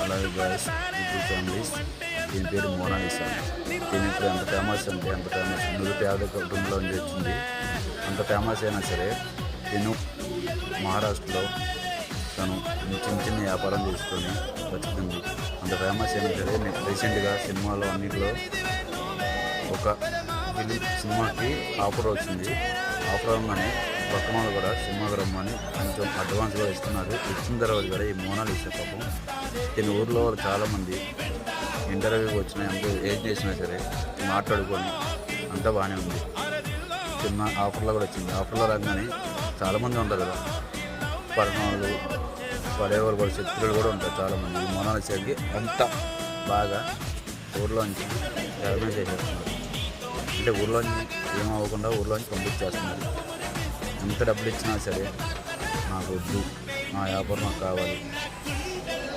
అలాగే guys YouTube families, దీని పేరు మోనాలిసా. దీని ఇప్పుడు ఎంత ఫేమస్ అంటే అంత ఫేమస్. నిరుపేద కుటుంబంలో వచ్చింది. అంత ఫేమస్ అయినా సరే నేను మహారాష్ట్రలో తను చిన్న వ్యాపారం చేసుకొని బతుకుతుంది. అంత ఫేమస్ అయినా సరే నేను రీసెంట్గా సినిమాలో అన్నింటిలో ఒక సినిమాకి ఆఫర్ వచ్చింది. ఆఫర్ అవ్వగానే పక్కన వాళ్ళు కూడా సినిమాకి రమ్మని కొంచెం అడ్వాన్స్ కూడా ఇస్తున్నారు. ఇచ్చిన తర్వాత కూడా ఈ మోనాలిసా పాపం దీని ఊర్లో వాళ్ళు చాలామంది ఇంటర్వ్యూకి వచ్చినా ఎంత ఏం చేసినా సరే మాట్లాడుకొని అంతా బాగానే ఉంది. చిన్న ఆఫర్లో కూడా వచ్చింది. ఆఫర్లో రాగానే చాలామంది ఉంటారు కదా, పర్ణాలు పడేవాళ్ళు కూడా శత్రువులు కూడా ఉంటారు చాలామంది. ఈ మోనాలిసాకి అంత బాగా ఊర్లోంచి ఎలిమినేట్ చేసేస్తున్నారు. అంటే ఊర్లోంచి ఏమవ్వకుండా ఊర్లోంచి పంపించేస్తున్నారు. ఎంత డబ్బులు ఇచ్చినా సరే నాకు వద్దు, నా వ్యాపారం నాకు కావాలి,